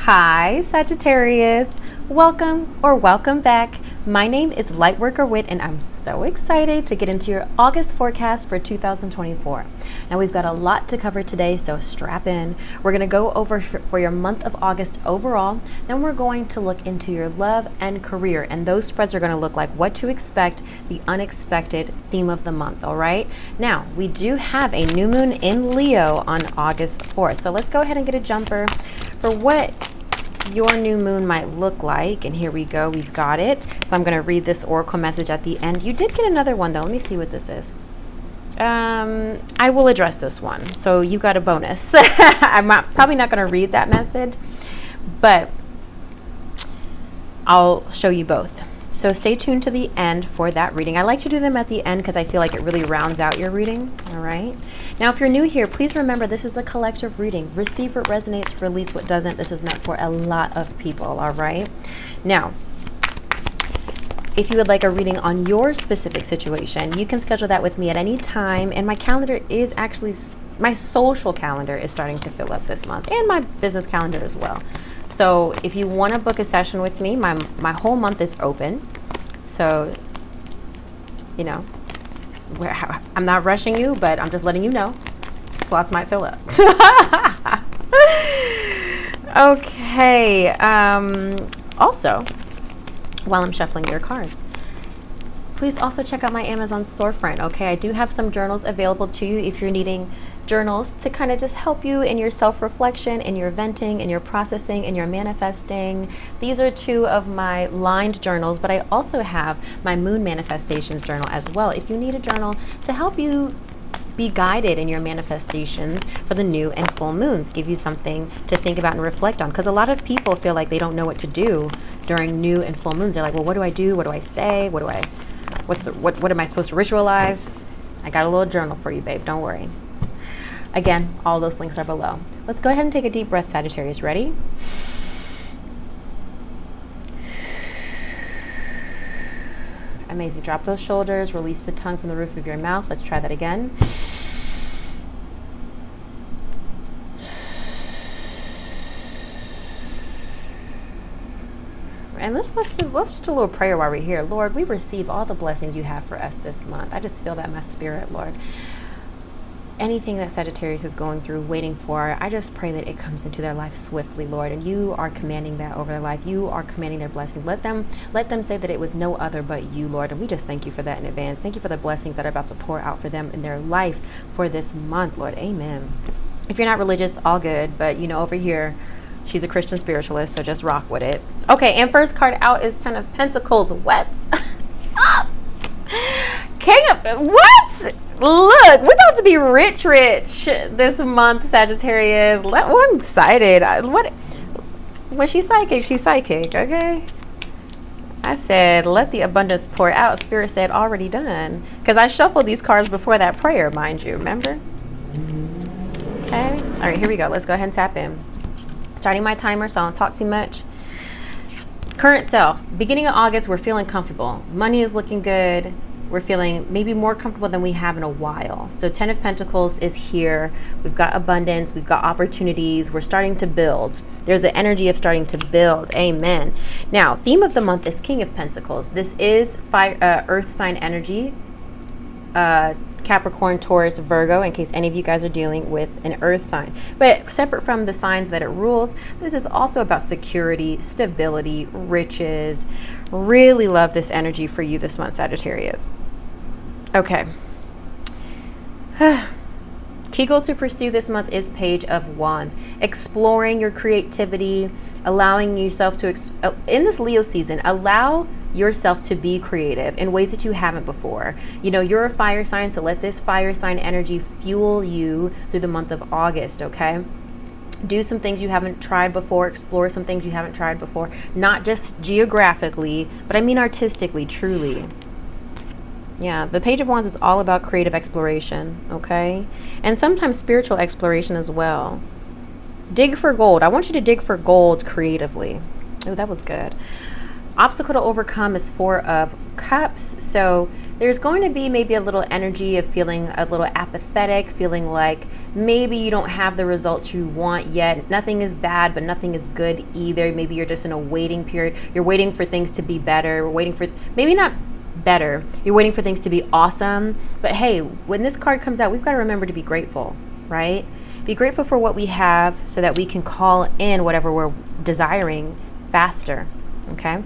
Hi, Sagittarius. Welcome or welcome back. My name is Lightworker Whit, and I'm so excited to get into your August forecast for 2024. Now, we've got a lot to cover today, so strap in. We're going to go over for your month of August overall. Then we're going to look into your love and career, and those spreads are going to look like what to expect, the unexpected theme of the month, all right? Now, we do have a new moon in Leo on August 4th, so let's go ahead and get a jumper for what your new moon might look like. And here we go, we've got it. So I'm going to read this oracle message at the end. You did get another one though. Let me see what this is. I will address this one, so you got a bonus. Probably not going to read that message, but I'll show you both. So stay tuned to the end for that reading. I like to do them at the end because I feel like it really rounds out your reading. All right. Now, if you're new here, please remember this is a collective reading. Receive what resonates, release what doesn't. This is meant for a lot of people. All right. Now, if you would like a reading on your specific situation, you can schedule that with me at any time. And my calendar is actually, my social calendar is starting to fill up this month, and my business calendar as well. So if you want to book a session with me, my whole month is open. So, you know, I'm not rushing you, but I'm just letting you know. Slots might fill up. Okay. Also, while I'm shuffling your cards, please also check out my Amazon storefront, okay? I do have some journals available to you if you're needing journals to kind of just help you in your self-reflection, in your venting, in your processing, in your manifesting. These are two of my lined journals, but I also have my moon manifestations journal as well. If you need a journal to help you be guided in your manifestations for the new and full moons, give you something to think about and reflect on, because a lot of people feel like they don't know what to do during new and full moons. They're like, well, what do I do? What do I say? What am I supposed to ritualize? I got a little journal for you, babe. Don't worry. Again, all those links are below. Let's go ahead and take a deep breath, Sagittarius. Ready? Amazing. Drop those shoulders. Release the tongue from the roof of your mouth. Let's try that again. And let's just do a little prayer while we're here. Lord, we receive all the blessings you have for us this month. I just feel that in my spirit, Lord. Anything that Sagittarius is going through, waiting for, I just pray that it comes into their life swiftly, Lord. And you are commanding that over their life. You are commanding their blessing. Let them say that it was no other but you, Lord. And we just thank you for that in advance. Thank you for the blessings that are about to pour out for them in their life for this month, Lord. Amen. If you're not religious, all good. But, you know, over here, she's a Christian spiritualist, so just rock with it. Okay, and first card out is Ten of Pentacles. What? King of, what? Look, we're about to be rich this month, Sagittarius. I'm excited. When she's psychic, okay? I said, let the abundance pour out. Spirit said, already done. Because I shuffled these cards before that prayer, mind you, remember? Okay. All right, here we go. Let's go ahead and tap in. Starting my timer, so I don't talk too much. Current self. Beginning of August, we're feeling comfortable. Money is looking good. We're feeling maybe more comfortable than we have in a while. So 10 of Pentacles is here. We've got abundance. We've got opportunities. We're starting to build. There's an energy of starting to build. Amen. Now, theme of the month is King of Pentacles. This is fire, earth sign energy. Capricorn, Taurus, Virgo, in case any of you guys are dealing with an earth sign. But separate from the signs that it rules, this is also about security, stability, riches. Really love this energy for you this month, Sagittarius. Okay. Key goal to pursue this month is Page of Wands. Exploring your creativity, allowing yourself to, in this Leo season, allow yourself to be creative in ways that you haven't before. You know, you're a fire sign, so let this fire sign energy fuel you through the month of August, okay? Do some things you haven't tried before, explore some things you haven't tried before, not just geographically, but I mean artistically, truly. Yeah, the Page of Wands is all about creative exploration, okay? And sometimes spiritual exploration as well. Dig for gold. I want you to dig for gold creatively. Oh, that was good. Obstacle to overcome is 4 of Cups. So there's going to be maybe a little energy of feeling a little apathetic, feeling like maybe you don't have the results you want yet. Nothing is bad, but nothing is good either. Maybe you're just in a waiting period. You're waiting for things to be better. Waiting for, maybe not better. You're waiting for things to be awesome. But hey, when this card comes out, we've got to remember to be grateful, right? Be grateful for what we have so that we can call in whatever we're desiring faster. Okay.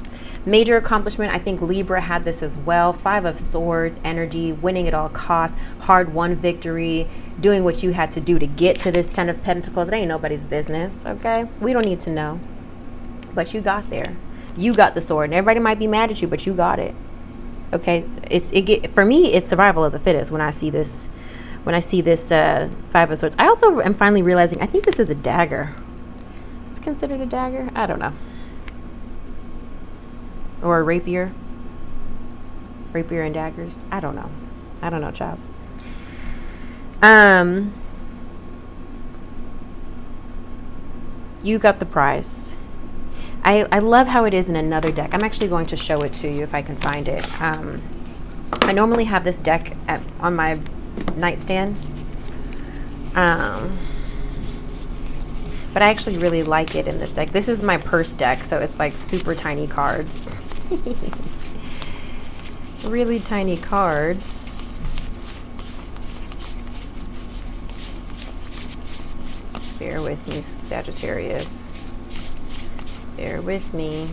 Major accomplishment. I think Libra had this as well. 5 of Swords, energy, winning at all costs, hard-won victory, doing what you had to do to get to this 10 of Pentacles. It ain't nobody's business. Okay. We don't need to know. But you got there. You got the sword. And everybody might be mad at you, but you got it. Okay. For me, it's survival of the fittest when I see this. When I see this 5 of Swords. I also am finally realizing, I think this is a dagger. Is this considered a dagger? I don't know. Or a rapier. Rapier and daggers. I don't know. I don't know, child. You got the prize. I love how it is in another deck. I'm actually going to show it to you if I can find it. I normally have this deck on my nightstand. But I actually really like it in this deck. This is my purse deck, so it's like super tiny cards. Really tiny cards. Bear with me, Sagittarius. Bear with me.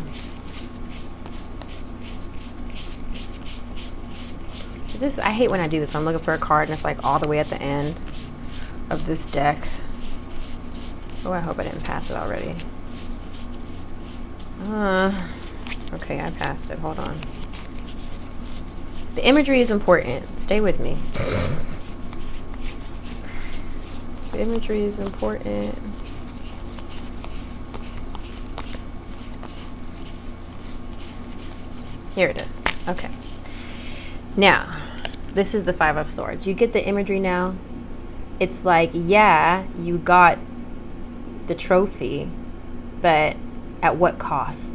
I hate when I do this. When I'm looking for a card and it's like all the way at the end of this deck. Oh, I hope I didn't pass it already. Okay, I passed it. Hold on. The imagery is important. Stay with me. The imagery is important. Here it is. Okay. Now, this is the 5 of Swords. You get the imagery now? It's like, yeah, you got the trophy, but at what cost?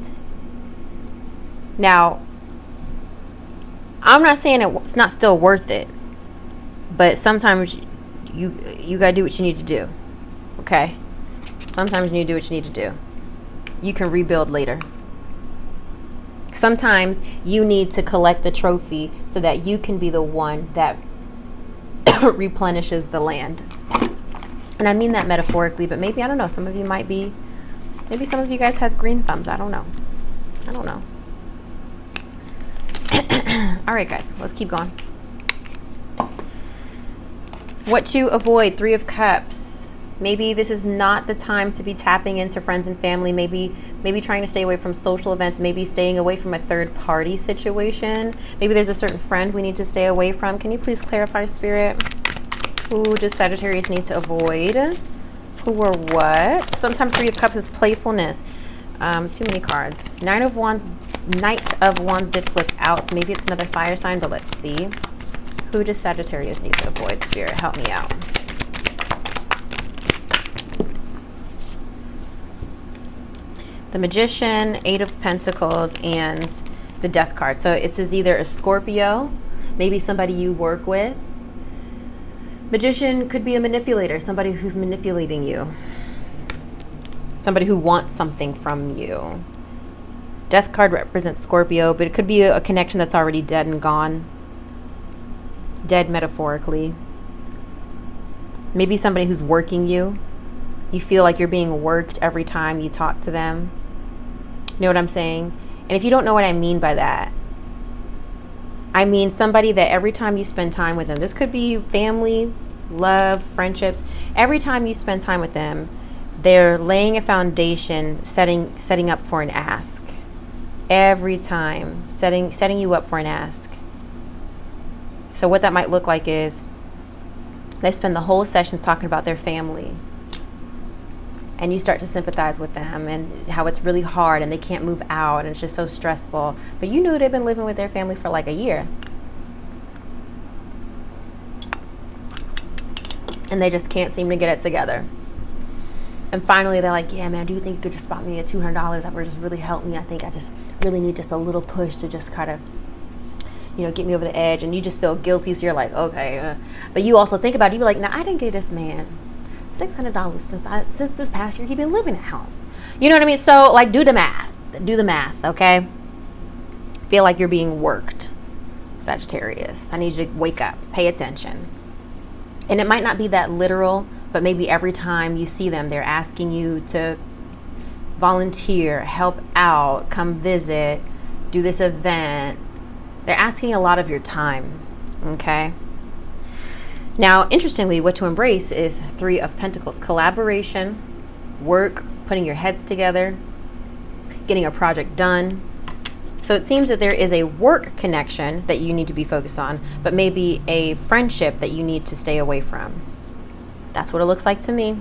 Now, I'm not saying it's not still worth it, but sometimes you gotta do what you need to do. Okay? Sometimes you need to do what you need to do. You can rebuild later. Sometimes you need to collect the trophy so that you can be the one that replenishes the land. And I mean that metaphorically, but maybe, I don't know, some of you might be, maybe some of you guys have green thumbs. I don't know. I don't know. All right, guys, let's keep going. What to avoid? 3 of Cups. Maybe this is not the time to be tapping into friends and family. Maybe trying to stay away from social events. Maybe staying away from a third party situation. Maybe there's a certain friend we need to stay away from. Can you please clarify, Spirit? Who does Sagittarius need to avoid? Who or what? Sometimes 3 of Cups is playfulness. Too many cards. Knight of Wands did flip out. So maybe it's another fire sign, but let's see. Who does Sagittarius need to avoid? Spirit, help me out. The Magician, 8 of Pentacles, and the Death card. So it says either a Scorpio, maybe somebody you work with. Magician could be a manipulator, somebody who's manipulating you. Somebody who wants something from you. Death card represents Scorpio, but it could be a connection that's already dead and gone. Dead metaphorically. Maybe somebody who's working you. You feel like you're being worked every time you talk to them. You know what I'm saying? And if you don't know what I mean by that, I mean somebody that every time you spend time with them, this could be family, love, friendships. Every time you spend time with them, they're laying a foundation, setting up for an ask. Every time, setting you up for an ask. So what that might look like is they spend the whole session talking about their family. And you start to sympathize with them and how it's really hard and they can't move out and it's just so stressful. But you knew they've been living with their family for like a year. And they just can't seem to get it together. And finally they're like, yeah, man, do you think you could just spot me at $200? That would just really help me. I think I just really need just a little push to just kind of, you know, get me over the edge, and you just feel guilty, so you're like, okay. But you also think about it, you be like, now I didn't give this man $600 since this past year he's been living at home. You know what I mean? So like, do the math, okay? Feel like you're being worked, Sagittarius. I need you to wake up, pay attention. And it might not be that literal, but maybe every time you see them, they're asking you to volunteer, help out, come visit, do this event. They're asking a lot of your time, okay? Now, interestingly, what to embrace is 3 of Pentacles: collaboration, work, putting your heads together, getting a project done. So it seems that there is a work connection that you need to be focused on, but maybe a friendship that you need to stay away from. That's what it looks like to me.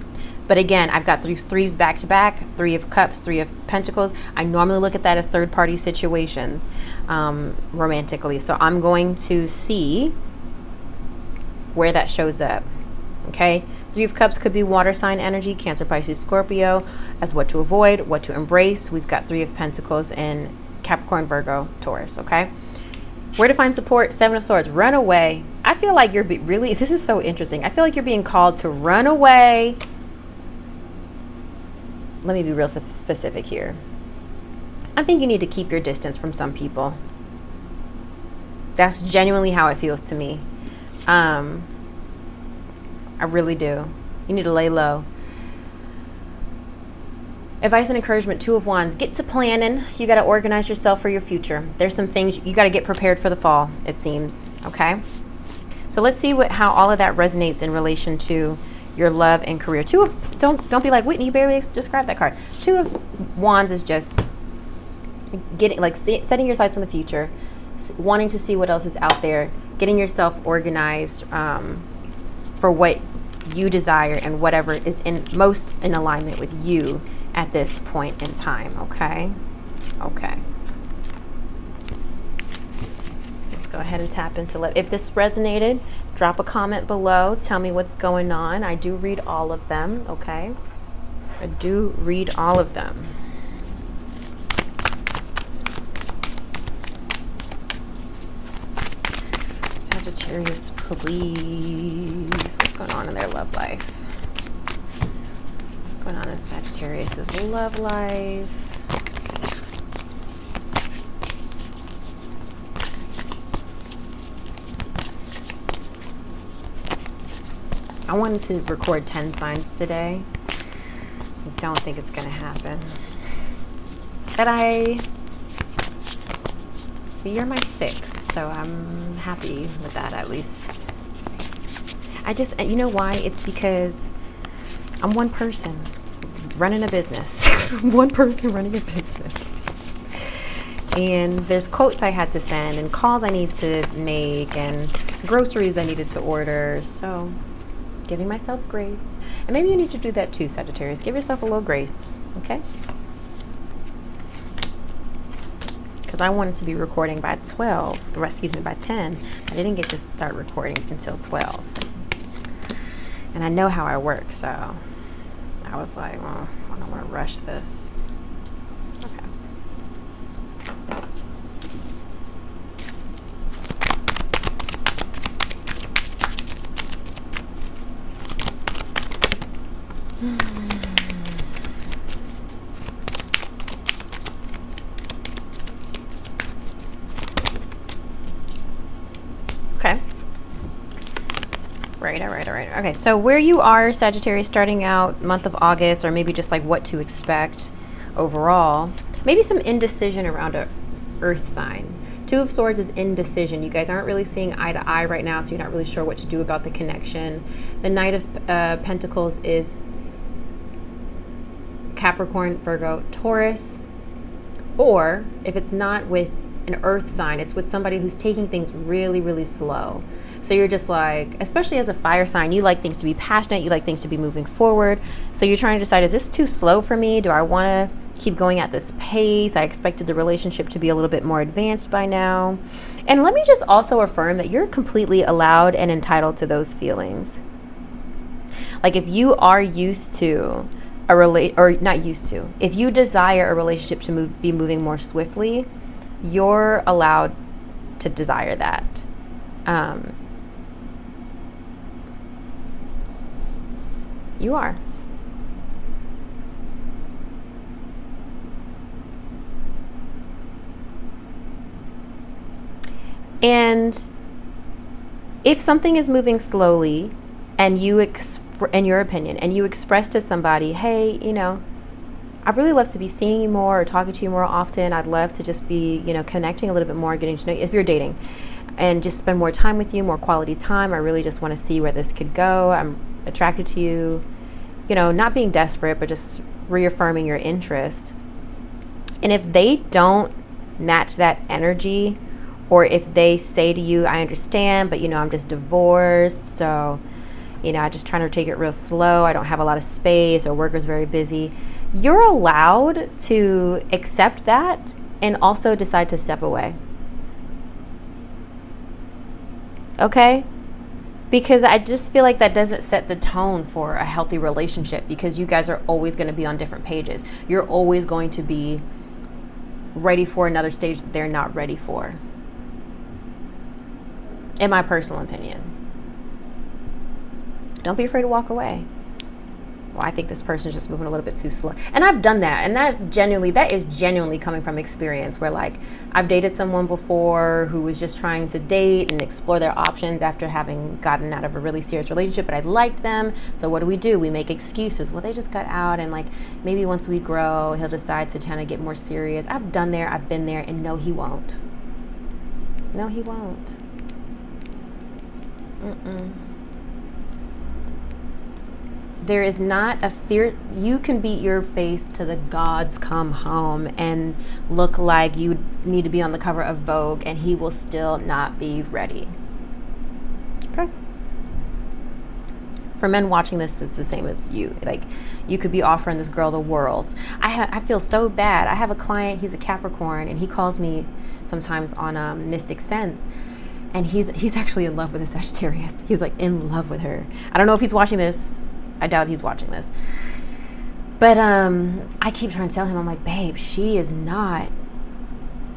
But again, I've got threes back to back, 3 of Cups, 3 of Pentacles. I normally look at that as third party situations, romantically. So I'm going to see where that shows up. Okay. 3 of Cups could be water sign energy, Cancer, Pisces, Scorpio, as what to avoid, what to embrace. We've got 3 of Pentacles in Capricorn, Virgo, Taurus. Okay. Where to find support? 7 of Swords. Run away. I feel like you're really, this is so interesting. I feel like you're being called to run away. Let me be real specific here. I think you need to keep your distance from some people. That's genuinely how it feels to me. I really do. You need to lay low. Advice and encouragement, 2 of Wands. Get to planning. You got to organize yourself for your future. There's some things you got to get prepared for the fall, it seems. Okay. So let's see how all of that resonates in relation to your love and career. Don't be like, Whitney, you barely described that card. 2 of Wands is just getting, like, setting your sights on the future, wanting to see what else is out there, getting yourself organized for what you desire and whatever is most in alignment with you at this point in time. Okay. Let's go ahead and tap into love. If this resonated, drop a comment below. Tell me what's going on. I do read all of them. Okay. I do read all of them. Sagittarius, please. What's going on in their love life? What's going on in Sagittarius' love life? I wanted to record 10 signs today. I don't think it's going to happen. But you're my 6th, so I'm happy with that at least. You know why? It's because I'm one person running a business. One person running a business. And there's quotes I had to send and calls I need to make and groceries I needed to order. So giving myself grace. And maybe you need to do that too, Sagittarius. Give yourself a little grace, okay? Because I wanted to be recording by 12, by 10. I didn't get to start recording until 12. And I know how I work, so I was like, well, I don't want to rush this. Okay. Okay. All right. Okay, so where you are, Sagittarius, starting out month of August, or maybe just like what to expect overall, maybe some indecision around a earth sign. 2 of Swords is indecision. You guys aren't really seeing eye to eye right now, so you're not really sure what to do about the connection. The Knight of Pentacles is Capricorn, Virgo, Taurus. Or if it's not with an earth sign, it's with somebody who's taking things really, really slow. So you're just like, especially as a fire sign, you like things to be passionate, you like things to be moving forward. So you're trying to decide, is this too slow for me? Do I want to keep going at this pace? I expected the relationship to be a little bit more advanced by now. And let me just also affirm that you're completely allowed and entitled to those feelings. Like if you are used to or not used to, if you desire a relationship to be moving more swiftly, you're allowed to desire that. You are. And if something is moving slowly and in your opinion, and you express to somebody, hey, I'd really love to be seeing you more or talking to you more often. I'd love to just be, connecting a little bit more, getting to know you, if you're dating, and just spend more time with you, more quality time. I really just want to see where this could go. I'm attracted to you, not being desperate, but just reaffirming your interest. And if they don't match that energy, or if they say to you, I understand, but I'm just divorced, so I just trying to take it real slow, I don't have a lot of space, or work is very busy, you're allowed to accept that and also decide to step away. Okay? Because I just feel like that doesn't set the tone for a healthy relationship, because you guys are always going to be on different pages. You're always going to be ready for another stage that they're not ready for. In my personal opinion. Don't be afraid to walk away. Well, I think this person's just moving a little bit too slow. And I've done that. And that is genuinely coming from experience, where like I've dated someone before who was just trying to date and explore their options after having gotten out of a really serious relationship, but I liked them. So what do? We make excuses. Well, they just got out, and like maybe once we grow, he'll decide to kind of get more serious. I've been there, and no, he won't. No, he won't. There is not a fear. You can beat your face to the gods come home and look like you need to be on the cover of Vogue, and he will still not be ready. Okay. For men watching this, it's the same as you. Like, you could be offering this girl the world. I feel so bad. I have a client, he's a Capricorn, and he calls me sometimes on Mystic Sense. And he's actually in love with a Sagittarius. He's like in love with her. I don't know if he's watching this. I doubt he's watching this. But I keep trying to tell him, I'm like, babe, she is not.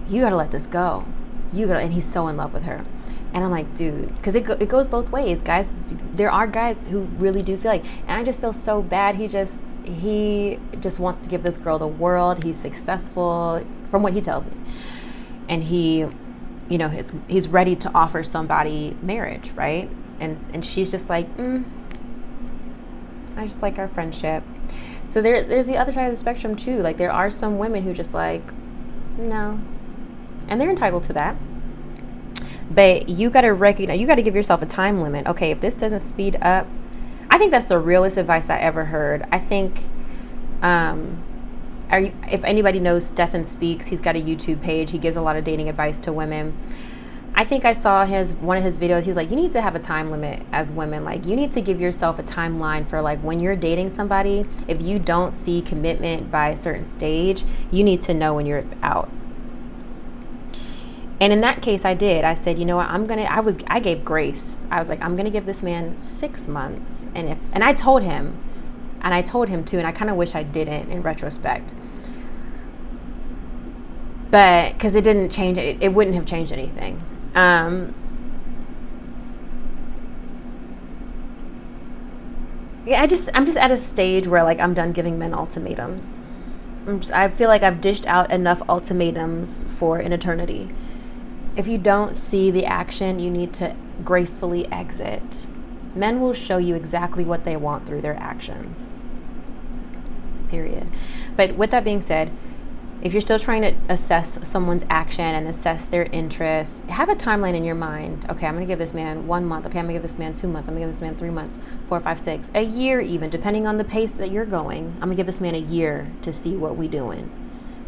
You gotta let this go. And he's so in love with her. And I'm like, dude, because it goes both ways, guys. There are guys who really do feel like, and I just feel so bad. He just wants to give this girl the world. He's successful, from what he tells me, and he's ready to offer somebody marriage, right? And she's just like, I just like our friendship. So there's the other side of the spectrum too. Like, there are some women who just like, no, and they're entitled to that. But you got to recognize, you got to give yourself a time limit. Okay, if this doesn't speed up, I think that's the realest advice I ever heard. I think, if anybody knows Stefan Speaks, he's got a YouTube page. He gives a lot of dating advice to women. I think I saw one of his videos. He was like, you need to have a time limit as women. Like, you need to give yourself a timeline for like when you're dating somebody. If you don't see commitment by a certain stage, you need to know when you're out. And in that case, I did. I said, you know what, I gave grace. I was like, I'm going to give this man 6 months. And I told him too, and I kind of wish I didn't in retrospect. But, because it didn't change, it wouldn't have changed anything. Yeah, I'm just at a stage where like I'm done giving men ultimatums. I feel like I've dished out enough ultimatums for an eternity. If you don't see the action, you need to gracefully exit. Men will show you exactly what they want through their actions. Period. But with that being said, if you're still trying to assess someone's action and assess their interests, have a timeline in your mind. Okay, I'm going to give this man 1 month. Okay, I'm going to give this man 2 months. I'm going to give this man 3 months, 4, 5, 6, a year even, depending on the pace that you're going. I'm going to give this man a year to see what we doing.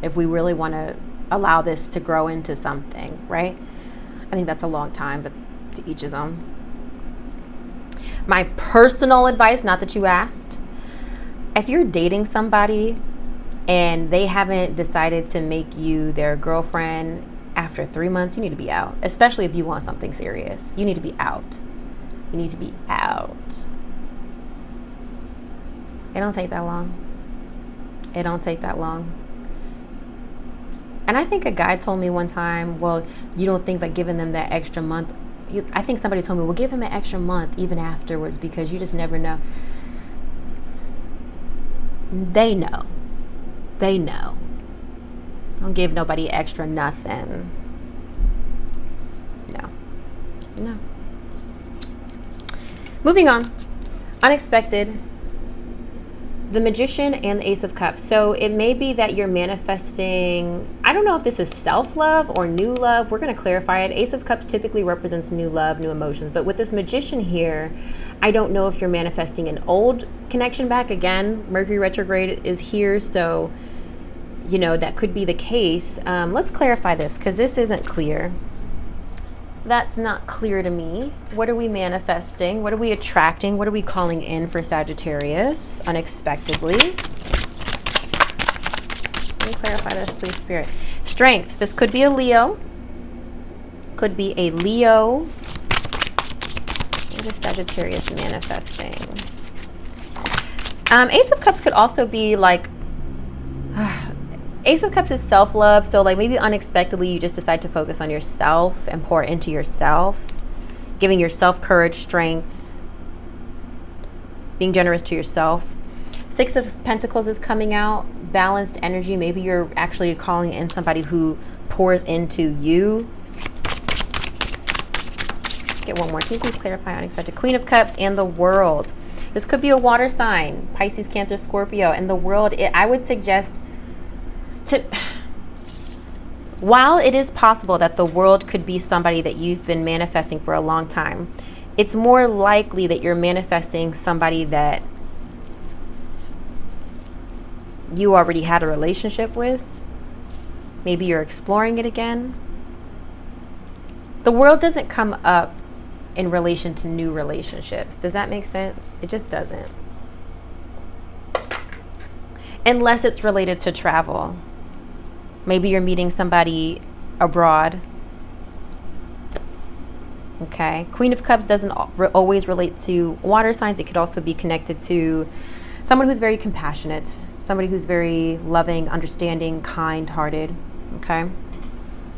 If we really want to allow this to grow into something, right? I think that's a long time, but to each his own. My personal advice, not that you asked, if you're dating somebody and they haven't decided to make you their girlfriend after 3 months, you need to be out. Especially if you want something serious. You need to be out. You need to be out. It don't take that long. It don't take that long. And I think a guy told me one time, well, you don't think by giving them that extra month. I think somebody told me, well, give him an extra month even afterwards because you just never know. They know. They know. Don't give nobody extra nothing. No. Moving on. Unexpected. The Magician and the Ace of Cups. So it may be that you're manifesting, I don't know if this is self-love or new love. We're going to clarify it. Ace of Cups typically represents new love, new emotions. But with this Magician here, I don't know if you're manifesting an old connection back. Again, Mercury retrograde is here. So, you know, that could be the case. Let's clarify this because this isn't clear. That's not clear to me. What are we manifesting? What are we attracting? What are we calling in for Sagittarius unexpectedly? Let me clarify this, please, Spirit. Strength. This could be a Leo. Could be a Leo. What is Sagittarius manifesting? Ace of Cups could also be like... Ace of Cups is self-love, so like maybe unexpectedly you just decide to focus on yourself and pour into yourself, giving yourself courage, strength, being generous to yourself. Six of Pentacles is coming out, balanced energy. Maybe you're actually calling in somebody who pours into you. Let's get one more. Can you please clarify unexpected? Queen of Cups and the World. This could be a water sign, Pisces, Cancer, Scorpio. And the World, I would suggest... while it is possible that the World could be somebody that you've been manifesting for a long time, it's more likely that you're manifesting somebody that you already had a relationship with. Maybe you're exploring it again. The World doesn't come up in relation to new relationships. Does that make sense? It just doesn't. Unless it's related to travel. Maybe you're meeting somebody abroad. Okay. Queen of Cups doesn't always relate to water signs. It could also be connected to someone who's very compassionate, somebody who's very loving, understanding, kind-hearted. Okay.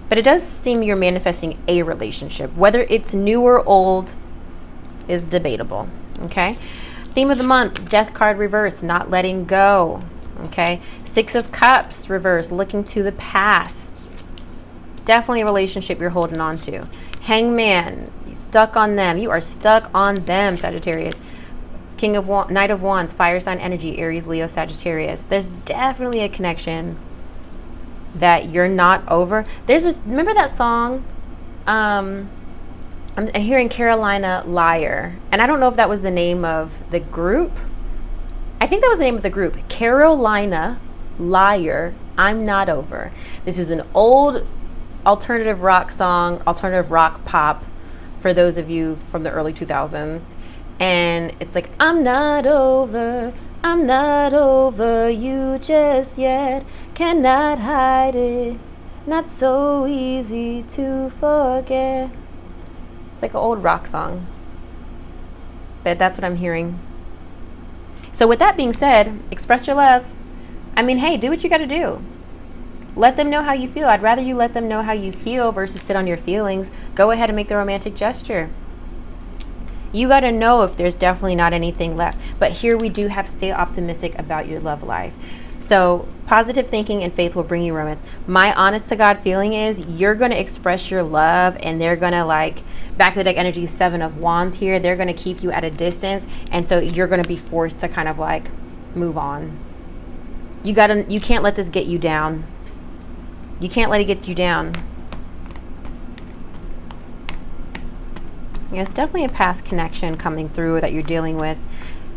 But it does seem you're manifesting a relationship. Whether it's new or old is debatable. Okay. Theme of the month, Death card reverse, not letting go. Okay, Six of Cups reverse, looking to the past. Definitely a relationship you're holding on to. Hangman, you stuck on them. You are stuck on them, Sagittarius. Knight of Wands, fire sign energy, Aries, Leo, Sagittarius. There's definitely a connection that you're not over. There's this, remember that song? I'm hearing Carolina Liar, and I don't know if that was the name of the group. I think that was the name of the group. Carolina Liar, I'm Not Over. This is an old alternative rock song, alternative rock pop for those of you from the early 2000s. And it's like, I'm not over you just yet. Cannot hide it, not so easy to forget. It's like an old rock song. But that's what I'm hearing. So with that being said, express your love. I mean, hey, do what you got to do. Let them know how you feel. I'd rather you let them know how you feel versus sit on your feelings. Go ahead and make the romantic gesture. You got to know if there's definitely not anything left. But here we do have stay optimistic about your love life. So positive thinking and faith will bring you romance. My honest to God feeling is you're going to express your love and they're going to like, back to the deck energy, Seven of Wands here. They're going to keep you at a distance. And so you're going to be forced to kind of like move on. You can't let this get you down. You can't let it get you down. Yeah, it's definitely a past connection coming through that you're dealing with.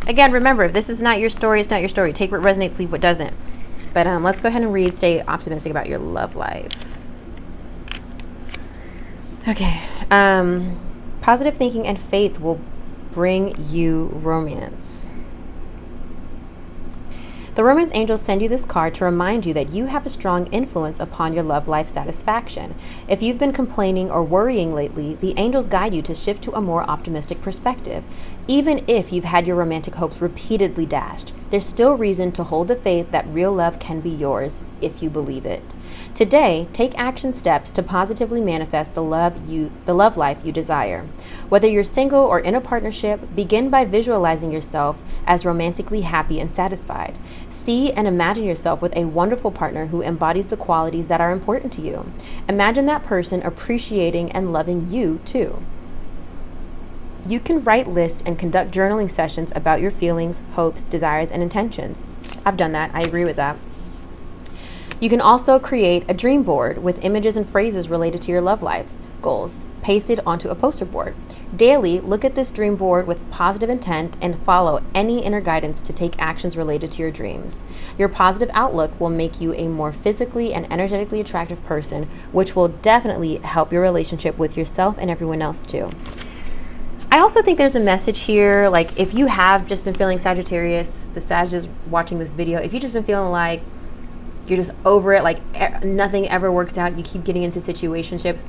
Again, remember, if this is not your story, it's not your story. Take what resonates, leave what doesn't. But let's go ahead and read, stay optimistic about your love life. Okay. Positive thinking and faith will bring you romance. The romance angels send you this card to remind you that you have a strong influence upon your love life satisfaction. If you've been complaining or worrying lately, the angels guide you to shift to a more optimistic perspective. Even if you've had your romantic hopes repeatedly dashed, there's still reason to hold the faith that real love can be yours if you believe it. Today, take action steps to positively manifest the love life you desire. Whether you're single or in a partnership, begin by visualizing yourself as romantically happy and satisfied. See and imagine yourself with a wonderful partner who embodies the qualities that are important to you. Imagine that person appreciating and loving you too. You can write lists and conduct journaling sessions about your feelings, hopes, desires, and intentions. I've done that. I agree with that. You can also create a dream board with images and phrases related to your love life goals pasted onto a poster board. Daily, look at this dream board with positive intent and follow any inner guidance to take actions related to your dreams. Your positive outlook will make you a more physically and energetically attractive person, which will definitely help your relationship with yourself and everyone else too. I also think there's a message here, like if you have just been feeling Sagittarius, the Sagittarius watching this video, if you've just been feeling like you're just over it, like nothing ever works out, you keep getting into situationships,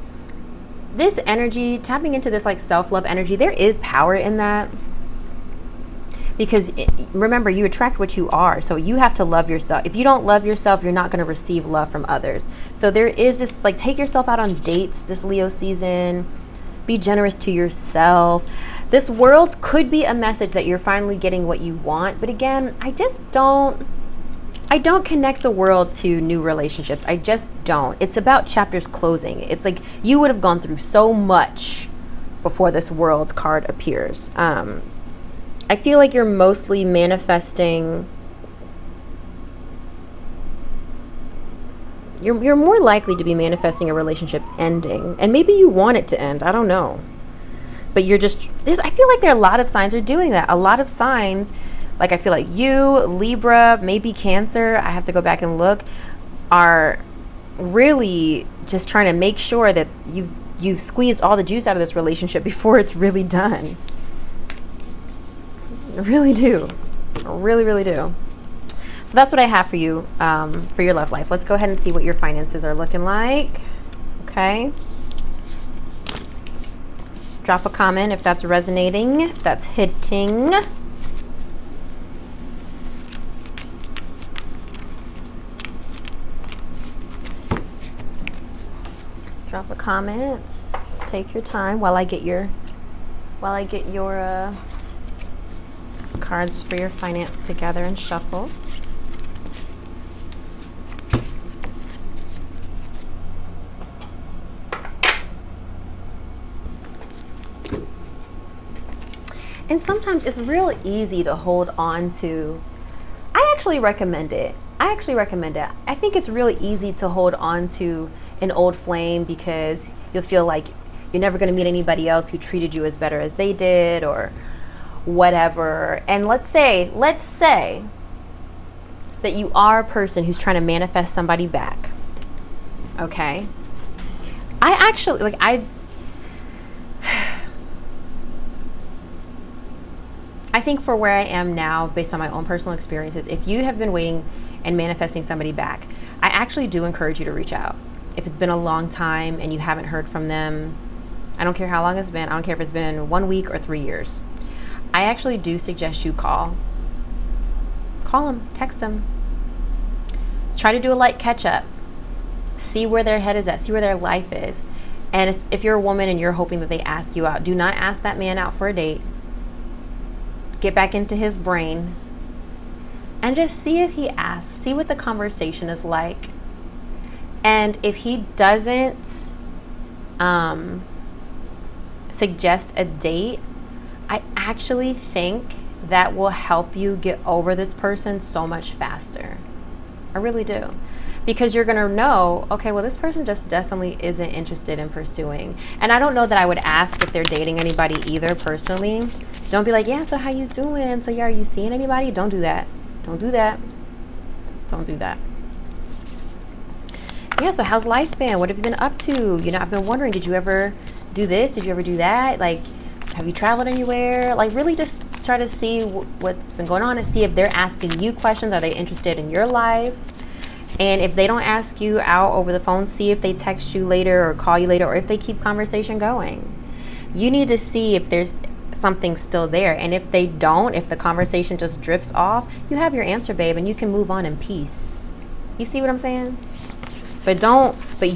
this energy, tapping into this like self-love energy, there is power in that. Because remember, you attract what you are, so you have to love yourself. If you don't love yourself, you're not going to receive love from others. So there is this, like, take yourself out on dates this Leo season. Be generous to yourself. This world could be a message that you're finally getting what you want. But again, I don't connect the world to new relationships. I just don't. It's about chapters closing. It's like you would have gone through so much before this world card appears. I feel like you're mostly manifesting. You're more likely to be manifesting a relationship ending, and maybe you want it to end. I don't know, but I feel like there are a lot of signs are doing that. A lot of signs, like I feel like you, Libra, maybe Cancer, I have to go back and look, are really just trying to make sure that you've squeezed all the juice out of this relationship before it's really done. I really do. I really, really do. So that's what I have for you for your love life. Let's go ahead and see what your finances are looking like. Okay. Drop a comment if that's resonating, if that's hitting. Drop a comment. Take your time while I get your cards for your finance together and shuffled. And sometimes it's real easy to hold on to. I actually recommend it. I think it's really easy to hold on to an old flame because you'll feel like you're never going to meet anybody else who treated you as better as they did or whatever. And let's say that you are a person who's trying to manifest somebody back. Okay? I think for where I am now, based on my own personal experiences, if you have been waiting and manifesting somebody back, I actually do encourage you to reach out. If it's been a long time and you haven't heard from them, I don't care how long it's been. I don't care if it's been 1 week or 3 years. I actually do suggest you call them, text them. Try to do a light catch up. See where their head is at, see where their life is. And if you're a woman and you're hoping that they ask you out, do not ask that man out for a date. Get back into his brain and just see if he asks, see what the conversation is like. And if he doesn't suggest a date, I actually think that will help you get over this person so much faster. I really do. Because you're going to know, okay, well, this person just definitely isn't interested in pursuing. And I don't know that I would ask if they're dating anybody either personally. Don't be like, yeah, so how you doing? So yeah, are you seeing anybody? Don't do that. Don't do that. Don't do that. Yeah, so how's life been? What have you been up to? You know, I've been wondering, did you ever do this? Did you ever do that? Like, have you traveled anywhere? Like, really just try to see what's been going on and see if they're asking you questions. Are they interested in your life? And if they don't ask you out over the phone, see if they text you later or call you later or if they keep conversation going. You need to see if there's something's still there. And if they don't, if the conversation just drifts off, you have your answer, babe, and you can move on in peace. You see what I'm saying? But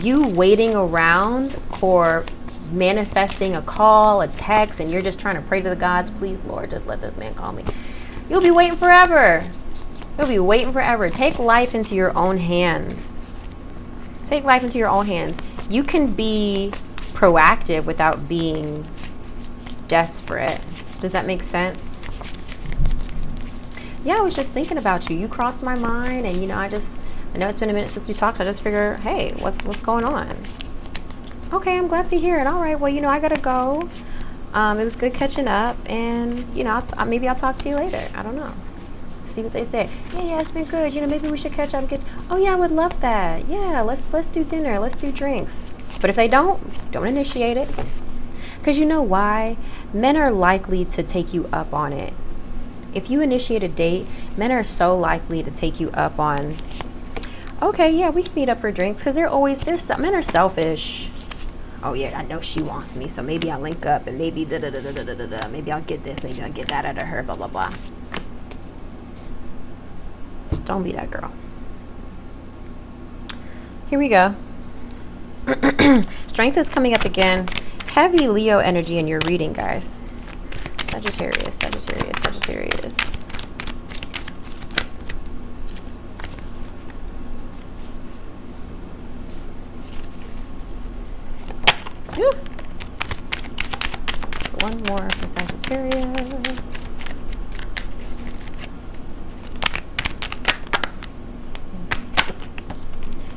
you waiting around for manifesting a call, a text, and you're just trying to pray to the gods, please, Lord, just let this man call me. You'll be waiting forever. You'll be waiting forever. Take life into your own hands. Take life into your own hands. You can be proactive without being desperate. Does that make sense? Yeah, I was just thinking about you. You crossed my mind, and I know it's been a minute since we talked, so I just figure, hey, what's going on? Okay, I'm glad to hear it. All right, well, I gotta go. It was good catching up, and maybe I'll talk to you later. I don't know. See what they say. Yeah, it's been good. Maybe we should catch up. Oh yeah, I would love that. Yeah, let's do dinner. Let's do drinks. But if they don't initiate it, because you know why? Men are likely to take you up on it. If you initiate a date, men are so likely to take you up on, okay, yeah, we can meet up for drinks, because men are selfish. Oh yeah, I know she wants me, so maybe I'll link up, and maybe maybe I'll get this, maybe I'll get that out of her, blah blah blah. Don't be that girl. Here we go. Strength is coming up again. Heavy Leo energy in your reading, guys. Sagittarius. Whew. One more for Sagittarius.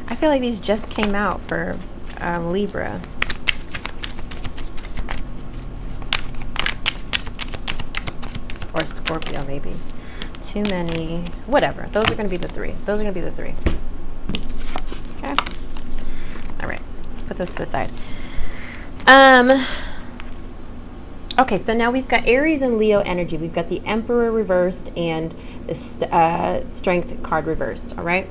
I feel like these just came out for Libra. Or Scorpio, maybe. Too many. Whatever. Those are going to be the three. Okay. All right. Let's put those to the side. Okay, so now we've got Aries and Leo energy. We've got the Emperor reversed and the Strength card reversed, all right?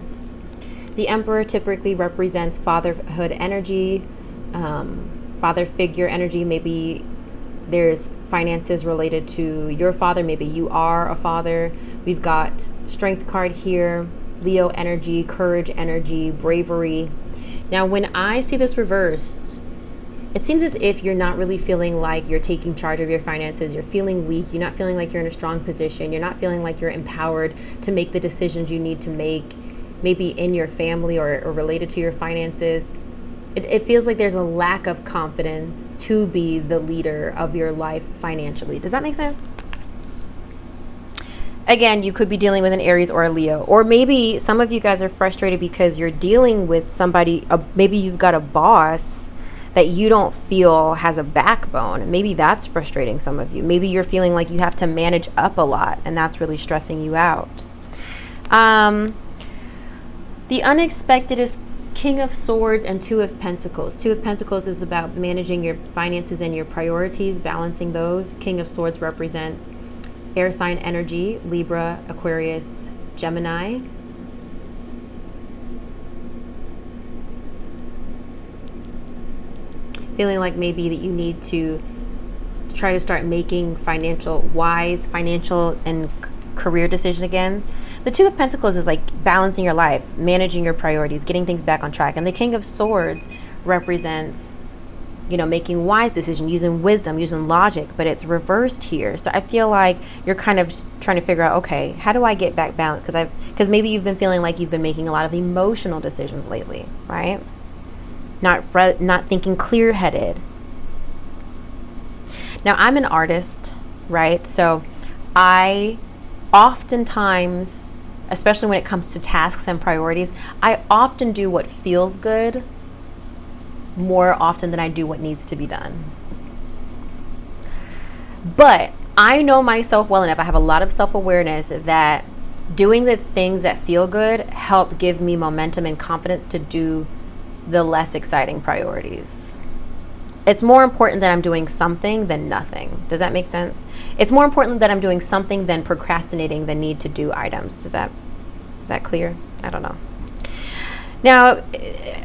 The Emperor typically represents fatherhood energy, father figure energy. Maybe there's finances related to your father. Maybe you are a father. We've got Strength card here, Leo energy, courage energy, bravery. Now, when I see this reversed, it seems as if you're not really feeling like you're taking charge of your finances. You're feeling weak. You're not feeling like you're in a strong position. You're not feeling like you're empowered to make the decisions you need to make, maybe in your family or related to your finances. It feels like there's a lack of confidence to be the leader of your life financially. Does that make sense? Again, you could be dealing with an Aries or a Leo. Or maybe some of you guys are frustrated because you're dealing with somebody, maybe you've got a boss that you don't feel has a backbone. Maybe that's frustrating some of you. Maybe you're feeling like you have to manage up a lot, and that's really stressing you out. The unexpected is King of Swords and Two of Pentacles. Two of Pentacles is about managing your finances and your priorities, balancing those. King of Swords represent air sign energy, Libra, Aquarius, Gemini. Feeling like maybe that you need to try to start making wise financial and career decisions again. The Two of Pentacles is like balancing your life, managing your priorities, getting things back on track. And the King of Swords represents, making wise decisions, using wisdom, using logic, but it's reversed here. So I feel like you're kind of trying to figure out, okay, how do I get back balance? Because maybe you've been feeling like you've been making a lot of emotional decisions lately, right? Not thinking clear-headed. Now, I'm an artist, right? So I oftentimes, especially when it comes to tasks and priorities, I often do what feels good more often than I do what needs to be done. But I know myself well enough. I have a lot of self-awareness that doing the things that feel good help give me momentum and confidence to do the less exciting priorities. It's more important that I'm doing something than nothing. Does that make sense? It's more important that I'm doing something than procrastinating the need to do items. Is that clear? I don't know. Now,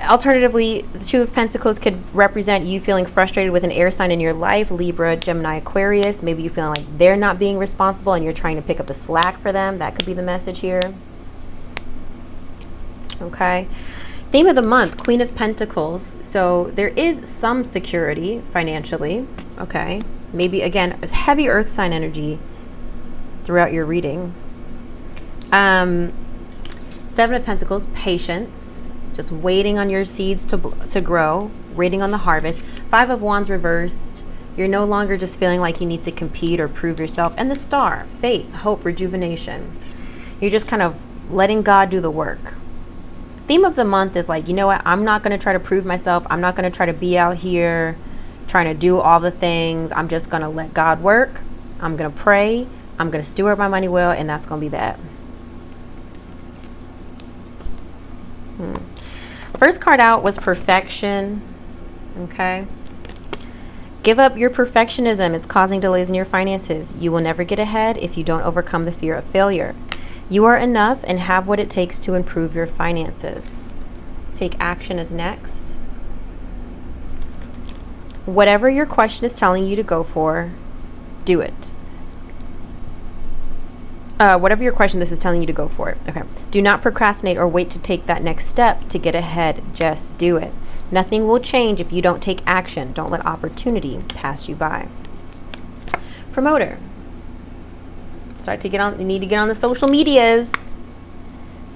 alternatively, the Two of Pentacles could represent you feeling frustrated with an air sign in your life, Libra, Gemini, Aquarius. Maybe you're feeling like they're not being responsible and you're trying to pick up the slack for them. That could be the message here. Okay. Theme of the month, Queen of Pentacles. So there is some security financially. Okay. Maybe, again, heavy earth sign energy throughout your reading. Seven of Pentacles, patience. Just waiting on your seeds to grow, waiting on the harvest. Five of Wands reversed. You're no longer just feeling like you need to compete or prove yourself. And the Star, faith, hope, rejuvenation. You're just kind of letting God do the work. Theme of the month is like, you know what? I'm not going to try to prove myself. I'm not going to try to be out here trying to do all the things. I'm just going to let God work. I'm going to pray. I'm going to steward my money well, and that's going to be that. First card out was perfection. Okay. Give up your perfectionism. It's causing delays in your finances. You will never get ahead if you don't overcome the fear of failure. You are enough and have what it takes to improve your finances. Take action is next. Whatever your question is telling you to go for, do it. Whatever your question this is telling you to go for it. Okay. Do not procrastinate or wait to take that next step to get ahead. Just do it. Nothing will change if you don't take action. Don't let opportunity pass you by. Promoter. Start to get on. You need to get on the social medias.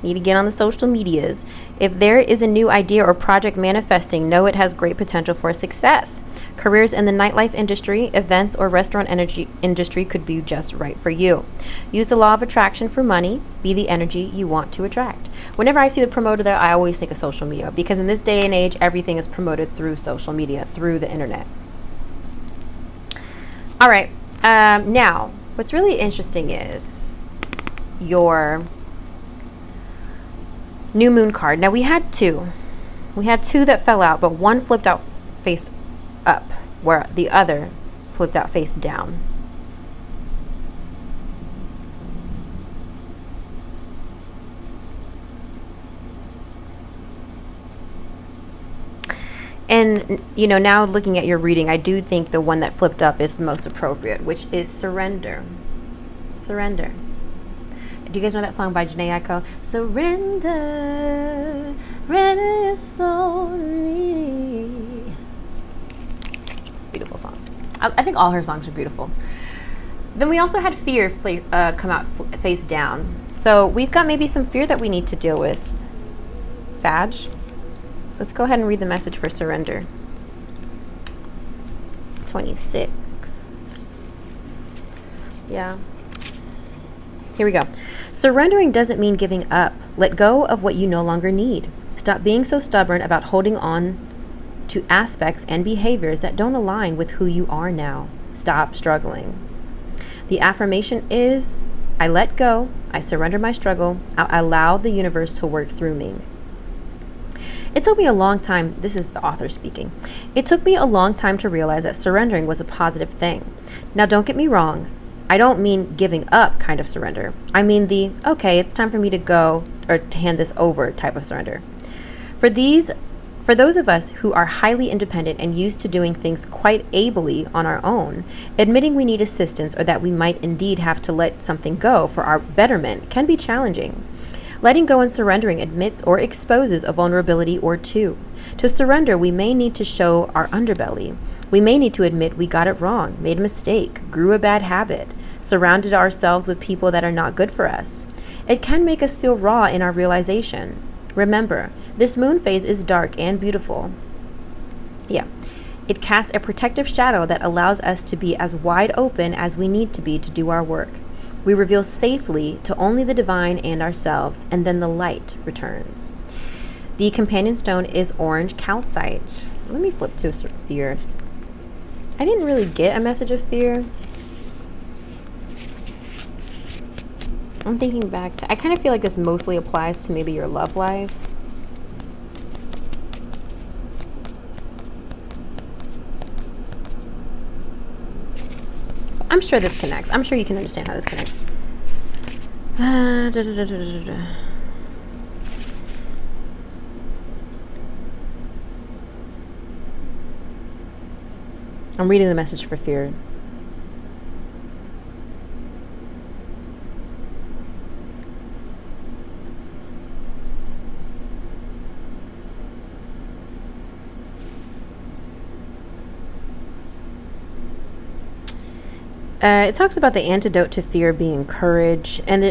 Need to get on the social medias. If there is a new idea or project manifesting, know it has great potential for success. Careers in the nightlife industry, events, or restaurant energy industry could be just right for you. Use the law of attraction for money. Be the energy you want to attract. Whenever I see the promoter there, I always think of social media, because in this day and age, everything is promoted through social media, through the internet. All right. Now, what's really interesting is your new moon card. Now we had two that fell out, but one flipped out face up, where the other flipped out face down. And, you know, now looking at your reading, I do think the one that flipped up is the most appropriate, which is surrender. Surrender. Do you guys know that song by Janae Aiko? Surrender, render your soul to me. It's a beautiful song. I think all her songs are beautiful. Then we also had fear come out face down. So we've got maybe some fear that we need to deal with. Sag, let's go ahead and read the message for surrender. 26. Yeah. Here we go. Surrendering doesn't mean giving up. Let go of what you no longer need. Stop being so stubborn about holding on to aspects and behaviors that don't align with who you are now. Stop struggling. The affirmation is, I let go, I surrender my struggle, I allow the universe to work through me. It took me a long time, this is the author speaking, it took me a long time to realize that surrendering was a positive thing. Now don't get me wrong, I don't mean giving up kind of surrender. I mean the, okay, it's time for me to go or to hand this over type of surrender. For those of us who are highly independent and used to doing things quite ably on our own, admitting we need assistance or that we might indeed have to let something go for our betterment can be challenging. Letting go and surrendering admits or exposes a vulnerability or two. To surrender, we may need to show our underbelly. We may need to admit we got it wrong, made a mistake, grew a bad habit, surrounded ourselves with people that are not good for us. It can make us feel raw in our realization. Remember, this moon phase is dark and beautiful. Yeah. It casts a protective shadow that allows us to be as wide open as we need to be to do our work. We reveal safely to only the divine and ourselves, and then the light returns. The companion stone is orange calcite. Let me flip to fear. I didn't really get a message of fear. I'm thinking back to, I kind of feel like this mostly applies to maybe your love life. I'm sure this connects. I'm sure you can understand how this connects. I'm reading the message for fear. It talks about the antidote to fear being courage. And,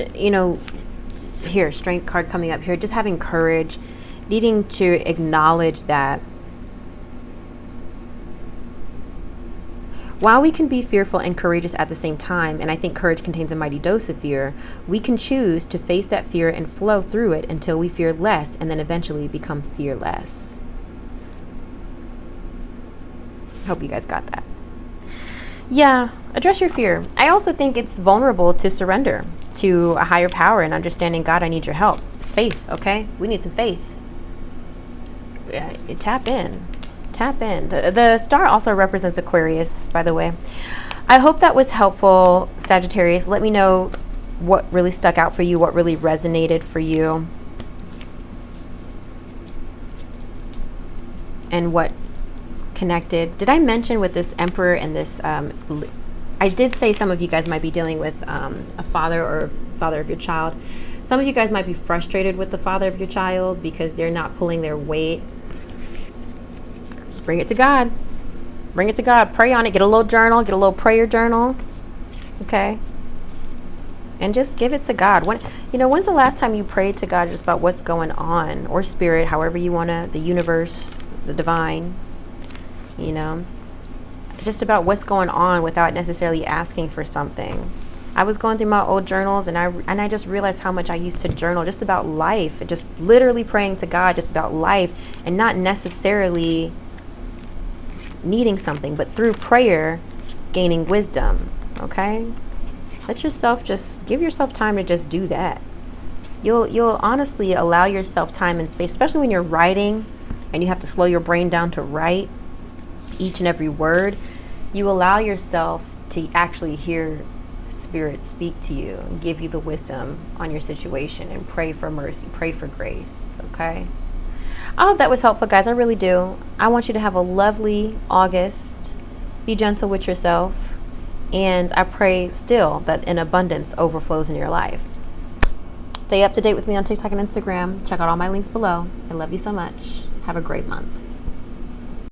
here, strength card coming up here, just having courage, needing to acknowledge that while we can be fearful and courageous at the same time, and I think courage contains a mighty dose of fear, we can choose to face that fear and flow through it until we fear less and then eventually become fearless. Hope you guys got that. Yeah, address your fear. I also think it's vulnerable to surrender to a higher power and understanding, God, I need your help. It's faith, okay? We need some faith. Yeah, tap in. Tap in. The star also represents Aquarius, by the way. I hope that was helpful, Sagittarius. Let me know what really stuck out for you, what really resonated for you, and what connected. Did I mention with this Emperor and this I did say some of you guys might be dealing with a father or father of your child. Some of you guys might be frustrated with the father of your child because they're not pulling their weight. Bring it to God. Bring it to God. Pray on it. Get a little journal. Get a little prayer journal. Okay. And just give it to God. When's the last time you prayed to God just about what's going on, or spirit, however you want to, the universe, the divine, just about what's going on without necessarily asking for something. I was going through my old journals and I just realized how much I used to journal just about life, just literally praying to God just about life, and not necessarily needing something, but through prayer gaining wisdom. Okay, just give yourself time to just do that. You'll honestly allow yourself time and space, especially when you're writing and you have to slow your brain down to write each and every word. You allow yourself to actually hear Spirit speak to you and give you the wisdom on your situation, and pray for mercy, pray for grace. Okay, I hope that was helpful, guys. I really do. I want you to have a lovely August. Be gentle with yourself, and I pray still that an abundance overflows in your life. Stay up to date with me on TikTok and Instagram. Check out all my links below. I love you so much. Have a great month.